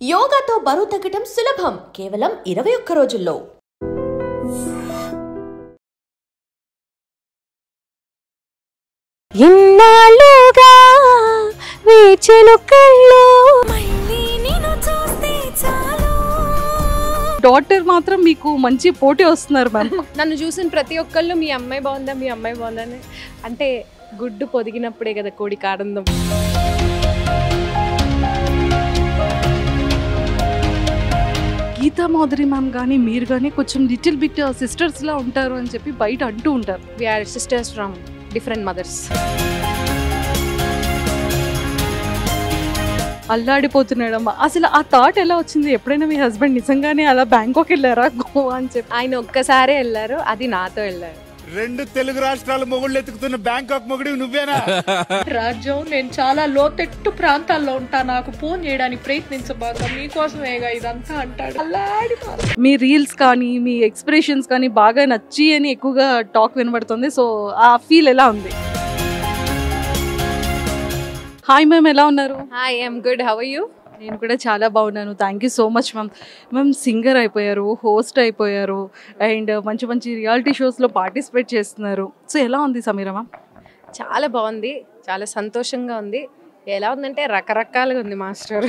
యోగాతో బరువు తగ్గడం సులభం కేవలం 21 రోజుల్లో. ఇన్నాళ్ళుగా వేచెను కళ్ళు మళ్ళీ నిన్ను చూస్తే చాలు. డాటర్ మాత్రం మీకు మంచి పోటీ వస్తున్నారు మ్యామ్. నన్ను చూసిన ప్రతి ఒక్కళ్ళు మీ అమ్మాయి బాగుందా మీ అమ్మాయి బాగుందని అంటే గుడ్డు పొదిగినప్పుడే కదా కోడికి ఆనందం. గీతా మాధురి మ్యామ్ కానీ మీరు కానీ కొంచెం లిటిల్ బిట్ సిస్టర్స్ లా ఉంటారు అని చెప్పి బయట అంటూ ఉంటారు. We are sisters from different mothers. అల్లాడిపోతున్నాడమ్మా. అసలు ఆ థాట్ ఎలా వచ్చింది? ఎప్పుడైనా మీ హస్బెండ్ నిజంగానే అలా బ్యాంకాక్ వెళ్ళారా గోవా అని చెప్పి? ఆయన ఒక్కసారే వెళ్ళారు, అది నాతో వెళ్ళారు. రెండు తెలుగు రాష్ట్రాల మొగుళ్ళు ఎత్తుకుతున్న బ్యాంకాక్ మొగుడు నువ్వేనా? రాజ్యం, నేను చాలా లోతట్టు ప్రాంతాల్లో ఉంటా, నాకు ఫోన్ చేయడానికి ప్రయత్నించబాక, మీకోసమేగా ఇదంతా అంటాడు. మీ రీల్స్ కానీ మీ ఎక్స్ప్రెషన్స్ కానీ బాగా నచ్చి అని ఎక్కువగా టాక్ వినబడుతుంది. సో ఆ ఫీల్ ఎలా ఉంది? హాయ్ మ్యామ్, ఎలా ఉన్నారు? Hi, I'm good. How are you? నేను కూడా చాలా బాగున్నాను. Thank you so much ma'am. Ma'am singer అయిపోయారు, హోస్ట్ అయిపోయారు, అండ్ మంచి మంచి రియాలిటీ షోస్లో పార్టిసిపేట్ చేస్తున్నారు. సో ఎలా ఉంది సమీరా మ్యామ్? చాలా బాగుంది, చాలా సంతోషంగా ఉంది. ఎలా ఉందంటే రకరకాలుగా ఉంది master.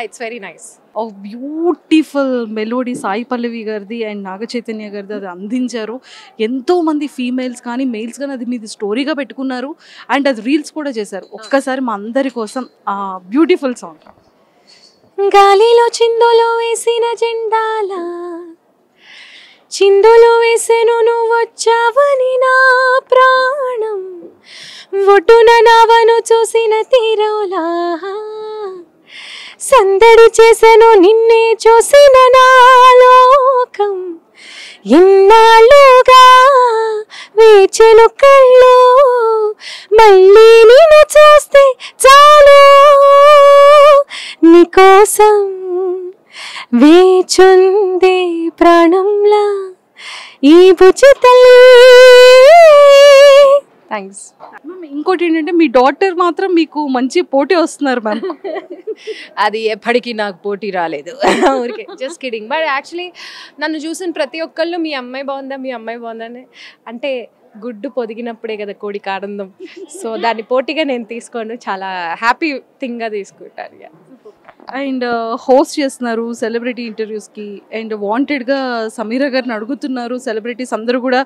It's very nice. Oh beautiful melody Sai Pallavi గారిది అండ్ నాగ చైతన్య గారిది అది అందించారు. ఎంతోమంది ఫీమేల్స్ కానీ మెయిల్స్ కానీ అది మీది స్టోరీగా పెట్టుకున్నారు అండ్ అది రీల్స్ కూడా చేశారు. ఒక్కసారి మా అందరి కోసం ఆ బ్యూటిఫుల్ సాంగ్. గాలిలో చిందులో వేసిన జెండాల చిందులో వేసెను నువ్వొచ్చావని నా ప్రాణం ఒడ్డున నావను చూసిన తీరోలా సందడి చేసెను నిన్నే చూసిన నా లోకం. ఇన్నాళ్ళుగా వేచెను కళ్ళు మళ్ళీ నిన్ను చూస్తే చాలు. నీకోసం వేచుందే ప్రాణంలా ఈ బుజ్జి తల్లి. థ్యాంక్స్. మ్యామ్ ఇంకోటి ఏంటంటే మీ డాటర్ మాత్రం మీకు మంచి పోటీ వస్తున్నారు మ్యామ్. అది ఎప్పటికీ నాకు పోటీ రాలేదు. ఊరికే జస్ట్ కిడింగ్. బట్ యాక్చువల్లీ నన్ను చూసిన ప్రతి ఒక్కళ్ళు మీ అమ్మాయి బాగుందా మీ అమ్మాయి బాగుందని అంటే గుడ్డు పొదిగినప్పుడే కదా కోడికి ఆనందం. సో దాన్ని పోటీగా నేను తీసుకోను, చాలా హ్యాపీ థింగ్గా తీసుకుంటాను. అండ్ హోస్ట్ చేస్తున్నారు సెలబ్రిటీ ఇంటర్వ్యూస్కి అండ్ వాంటెడ్గా సమీరా గారిని అడుగుతున్నారు సెలబ్రిటీస్ అందరూ కూడా.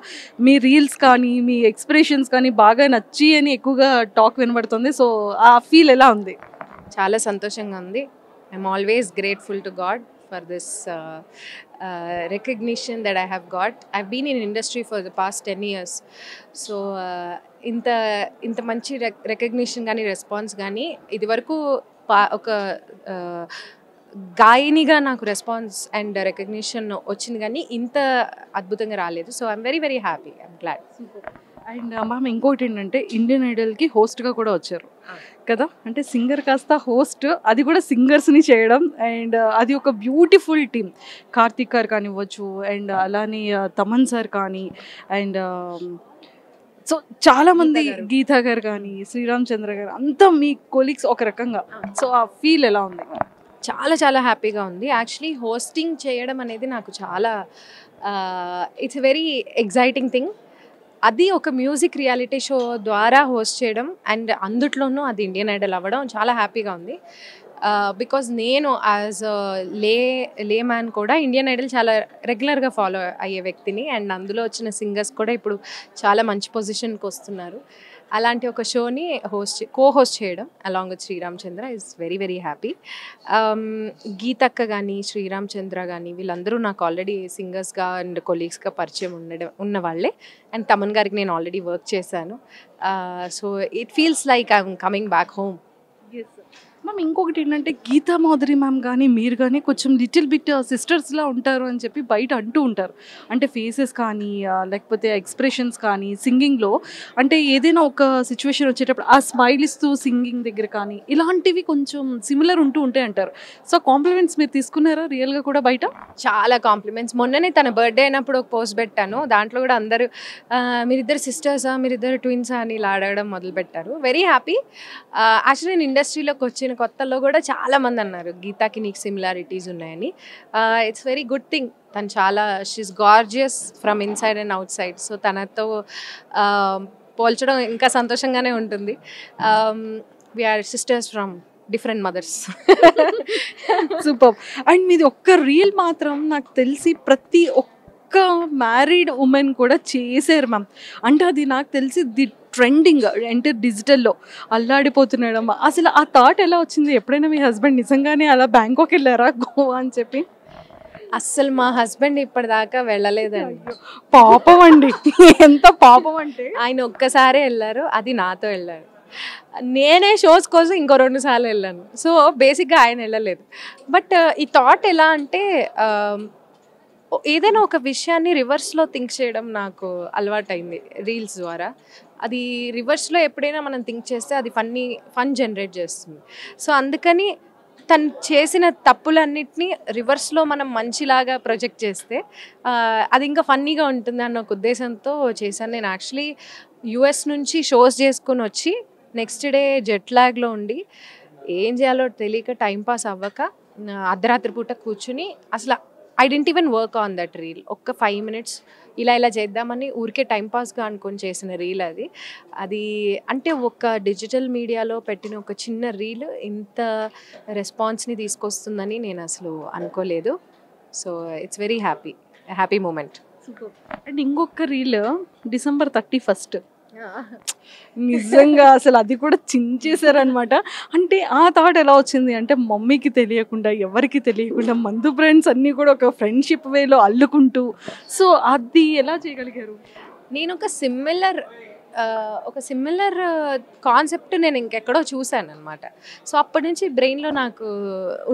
మీ రీల్స్ కానీ మీ ఎక్స్ప్రెషన్స్ కానీ బాగా నచ్చి అని ఎక్కువగా టాక్ వినబడుతుంది. సో ఆ ఫీల్ ఎలా ఉంది? చాలా సంతోషంగా ఉంది. I'm always grateful to God for this recognition that I have got. I've been in industry for the past 10 years. So ఇంత మంచి రికగ్నిషన్ కానీ రెస్పాన్స్ కానీ ఇది వరకు ఒక గాయనిగా నాకు రెస్పాన్స్ అండ్ రికగ్నిషన్ వచ్చింది కానీ ఇంత అద్భుతంగా రాలేదు. So I'm very very happy, I'm glad. And ma'am ఇంకోటి ఏంటంటే ఇండియన్ ఐడల్కి హోస్ట్గా కూడా వచ్చారు కదా. అంటే సింగర్ కాస్త హోస్ట్, అది కూడా సింగర్స్ని చేయడం అండ్ అది ఒక బ్యూటిఫుల్ టీమ్. కార్తిక్ గారు కానివ్వచ్చు అండ్ అలానే తమన్ సార్ కానీ అండ్ సో చాలామంది గీతా గారు కానీ శ్రీరామ్ చంద్ర గారు అంతా మీ కొలీగ్స్ ఒక రకంగా. సో ఆ ఫీల్ ఎలా ఉంది? చాలా చాలా హ్యాపీగా ఉంది. యాక్చువల్లీ హోస్టింగ్ చేయడం అనేది నాకు చాలా ఇట్స్ వెరీ ఎగ్జైటింగ్ థింగ్. అది ఒక మ్యూజిక్ రియాలిటీ షో ద్వారా హోస్ట్ చేయడం అండ్ అందుట్లోనూ అది ఇండియన్ ఐడల్ అవ్వడం చాలా హ్యాపీగా ఉంది. బికాజ్ నేను యాజ్ లే మ్యాన్ కూడా ఇండియన్ ఐడల్ చాలా రెగ్యులర్గా ఫాలో అయ్యే వ్యక్తిని అండ్ అందులో వచ్చిన సింగర్స్ కూడా ఇప్పుడు చాలా మంచి పొజిషన్కి వస్తున్నారు. అలాంటి ఒక షోని కో-హోస్ట్ చేయడం along with Sriram Chandra is very very happy. గీతక్క కానీ శ్రీరామ్ చంద్ర కానీ వీళ్ళందరూ నాకు ఆల్రెడీ సింగర్స్గా అండ్ కొలీగ్స్గా పరిచయం ఉన్న వాళ్ళే. అండ్ తమన్ గారికి నేను ఆల్రెడీ వర్క్ చేశాను. So it feels like I'm coming back home. Ma'am ఇంకొకటి ఏంటంటే గీతా మాధురి మ్యామ్ కానీ మీరు కానీ కొంచెం లిటిల్ బిట్ సిస్టర్స్లా ఉంటారు అని చెప్పి బయట అంటూ ఉంటారు. అంటే ఫేసెస్ కానీ లేకపోతే ఎక్స్ప్రెషన్స్ కానీ సింగింగ్లో అంటే ఏదైనా ఒక సిచ్యువేషన్ వచ్చేటప్పుడు ఆ స్మైల్ ఇస్తూ సింగింగ్ దగ్గర కానీ ఇలాంటివి కొంచెం సిమిలర్ ఉంటూ ఉంటాయి అంటారు. సో కాంప్లిమెంట్స్ మీరు తీసుకున్నారా రియల్గా కూడా బయట? చాలా కాంప్లిమెంట్స్. మొన్ననే తన బర్త్డే అయినప్పుడు ఒక పోస్ట్ పెట్టాను, దాంట్లో కూడా అందరూ మీరిద్దరు సిస్టర్సా మీరిద్దరు ట్విన్సా అని ఇలా అడగడం మొదలుపెట్టారు. Very happy. యాక్చువల్లీ నేను ఇండస్ట్రీలోకి వచ్చిన కొత్తలో కూడా చాలామంది అన్నారు గీతాకి నీకు సిమిలారిటీస్ ఉన్నాయని. It's very good thing. తను చాలా she's gorgeous from inside and outside. So తనతో పోల్చడం ఇంకా సంతోషంగానే ఉంటుంది. We are sisters from different mothers. Super. And మీది ఒక్క రీల్ మాత్రం నాకు తెలిసి ప్రతి ఒక్క మ్యారీడ్ ఉమెన్ కూడా చేశారు మ్యామ్. అంటే అది నాకు తెలిసి ది ట్రెండింగ్ అంటే డిజిటల్లో అల్లాడిపోతున్నాడమ్మ. అసలు ఆ థాట్ ఎలా వచ్చింది? ఎప్పుడైనా మీ హస్బెండ్ నిజంగానే అలా బ్యాంకాక్ వెళ్ళారా గోవా అని చెప్పి? అస్సలు మా హస్బెండ్ ఇప్పటిదాకా వెళ్ళలేదండి. పాపం అండి, ఎంత పాపం అంటే. ఆయన ఒక్కసారే వెళ్ళారు, అది నాతో వెళ్ళారు. నేనే షోస్ కోసం ఇంకో 2 సార్లు వెళ్ళాను. సో బేసిక్గా ఆయన వెళ్ళలేదు. బట్ ఈ థాట్ ఎలా అంటే ఏదైనా ఒక విషయాన్ని రివర్స్లో థింక్ చేయడం నాకు అలవాటైంది రీల్స్ ద్వారా. అది రివర్స్లో ఎప్పుడైనా మనం థింక్ చేస్తే అది ఫన్ జనరేట్ చేస్తుంది. సో అందుకని తను చేసిన తప్పులన్నిటినీ రివర్స్లో మనం మంచిలాగా ప్రొజెక్ట్ చేస్తే అది ఇంకా ఫన్నీగా ఉంటుంది అన్న ఒక ఉద్దేశంతో చేశాను. నేను యాక్చువల్లీ యుఎస్ నుంచి షోస్ చేసుకుని వచ్చి నెక్స్ట్ డే జెట్ లాగ్లో ఉండి ఏం చేయాలో తెలియక టైంపాస్ అవ్వక అర్ధరాత్రి పూట కూర్చుని అసలు I didn't even work on that reel. ఒక్క 5 minutes ఇలా చేద్దామని ఊరికే టైంపాస్గా అనుకొని చేసిన రీల్ అది. అంటే ఒక డిజిటల్ మీడియాలో పెట్టిన ఒక చిన్న రీల్ ఇంత రెస్పాన్స్ని తీసుకొస్తుందని నేను అసలు అనుకోలేదు. So it's very happy moment. And ఇంకొక రీల్ December 31st నిజంగా అసలు అది కూడా చించేశారనమాట. అంటే ఆ థాట్ ఎలా వచ్చింది అంటే మమ్మీకి తెలియకుండా ఎవరికి తెలియకుండా మందు ఫ్రెండ్స్ అన్నీ కూడా ఒక ఫ్రెండ్షిప్ వేలో అల్లుకుంటూ, సో అది ఎలా చేయగలిగారు? నేను ఒక సిమిలర్ కాన్సెప్ట్ నేను ఇంకెక్కడో చూశాను అనమాట. సో అప్పటి నుంచి బ్రెయిన్లో నాకు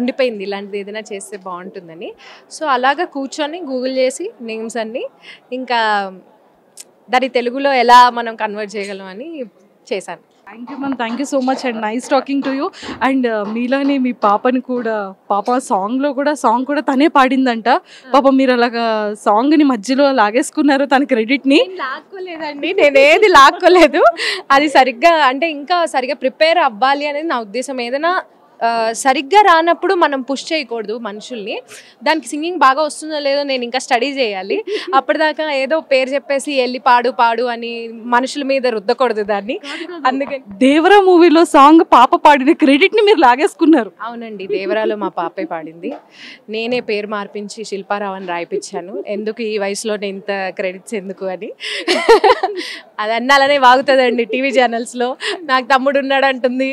ఉండిపోయింది ఇలాంటిది ఏదైనా చేస్తే బాగుంటుందని. సో అలాగా కూర్చొని గూగుల్ చేసి నేమ్స్ అన్నీ ఇంకా దాన్ని తెలుగులో ఎలా మనం కన్వర్ట్ చేయగలం అని చేశాను. Thank you ma'am, thank you so much and nice talking to you. And మీలానే మీ పాపని కూడా సాంగ్ కూడా తనే పాడిందంట. పాప మీరు అలాగా సాంగ్ని మధ్యలో లాగేసుకున్నారు తన క్రెడిట్ని. లాక్కోలేదండి, నేనేది లాక్కోలేదు. అది ఇంకా సరిగ్గా ప్రిపేర్ అవ్వాలి అనేది నా ఉద్దేశం. ఏదైనా సరిగ్గా రానప్పుడు మనం పుష్ చేయకూడదు మనుషుల్ని. దానికి సింగింగ్ బాగా వస్తుందో లేదో నేను ఇంకా స్టడీ చేయాలి. అప్పటిదాకా ఏదో పేరు చెప్పేసి వెళ్ళి పాడు అని మనుషుల మీద రుద్దకూడదు దాన్ని. అందుకని దేవరా మూవీలో సాంగ్ పాప పాడిన క్రెడిట్ని మీరు లాగేసుకున్నారు. అవునండి, దేవరాలో మా పాపే పాడింది. నేనే పేరు మార్పించి శిల్పారావుని రాయిపించాను. ఎందుకు ఈ వయసులోనే ఇంత క్రెడిట్స్ ఎందుకు అని. అది అన్నాలనే వాగుతుందండి టీవీ ఛానల్స్లో. నాకు తమ్ముడు ఉన్నాడు అంటుంది,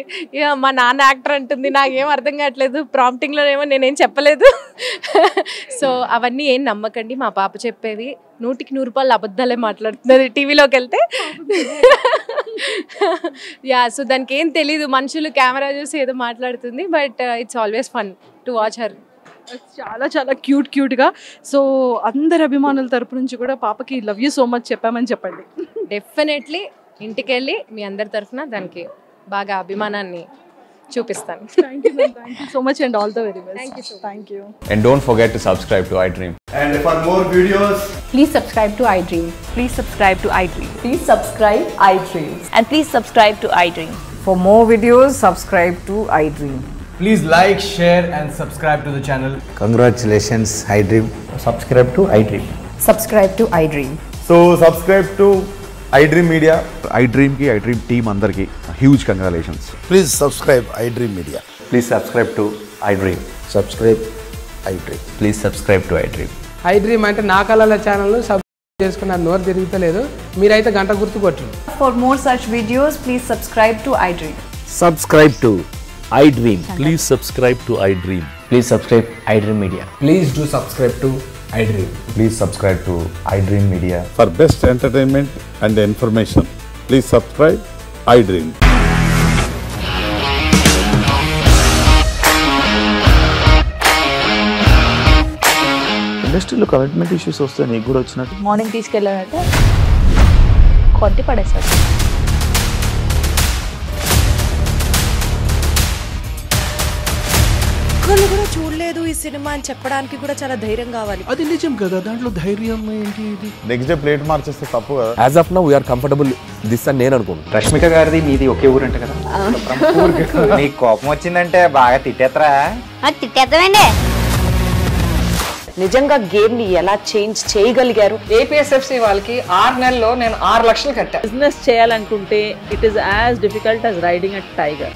మా నాన్న యాక్టర్ అంటుంది. నాకేం అర్థం కావట్లేదు. ప్రాంప్టింగ్లోనేమో నేనేం చెప్పలేదు. సో అవన్నీ ఏం నమ్మకండి, మా పాప చెప్పేవి 100% అబద్ధాలే మాట్లాడుతున్నది టీవీలోకి వెళ్తే. సో దానికి ఏం తెలీదు, మనుషులు కెమెరా చూసి ఏదో మాట్లాడుతుంది. But it's always fun to watch her. చాలా క్యూట్గా. సో అందరి అభిమానుల తరపు నుంచి కూడా పాపకి లవ్ యూ సో మచ్ చెప్పామని చెప్పండి. డెఫినెట్లీ ఇంటికి వెళ్ళి మీ అందరి తరఫున దానికి బాగా అభిమానాన్ని చూపిస్తాను. Thank you so much and all the very best. Thank you. And don't forget to subscribe to iDream. And for more videos, Please subscribe to iDream. Please subscribe to iDream. Please subscribe iDream. And please subscribe to iDream. For more videos, subscribe to iDream. Please like, share and subscribe to the channel. Congratulations, iDream. Subscribe to iDream. Subscribe to iDream. so subscribe to iDream Media. iDream ki iDream team andarki huge congratulations. Please subscribe iDream Media. Please subscribe to iDream. Subscribe iDream. Please subscribe to iDream. iDream అంటే నా కళల channel subscribe చేసుకున్న నోరు తిరుగుతలేదు. మీరైతే గంట గుర్తు కొట్టండి. For more such videos, please subscribe to iDream. Subscribe to iDream. Please subscribe to iDream. Please subscribe iDream Media. Please do subscribe to iDream. Please subscribe to iDream Media. For best entertainment and information, please subscribe iDream. ఇండస్ట్రీలో commitment issues వస్తే నీకు కూడా వచ్చినట్టు morning తీసుకెళ్ళాలంటే కొట్టి పడేసాడు. ఒక్కళ్ళు కూడా చూడలేదు ఈ సినిమా అని చెప్పడానికి కూడా చాలా ధైర్యం కావాలి. అది నిజం కదా, దాంట్లో ధైర్యం ఏంటి? ఇది నెక్స్ట్ డే ప్లేట్ మార్చేస్తే తప్పు కదా. As of now we are comfortable this అని నేను అనుకుంటున్నాను. రష్మిక గారిది మీది ఒకే ఊరు అంట కదా? నీకు కోపం వచ్చిందంటే బాగా తిట్టేత్తరా? తిట్టేద్దామండి. నిజంగా గేమ్ ని ఎలా చేంజ్ చేయగలిగారు? ఏపీఎస్ఎఫ్సి వాళ్ళకి 6 నెలల్లో నేను 6 లక్షలు కట్టా. బిజినెస్ చేయాలనుకుంటే it is as difficult as riding a tiger.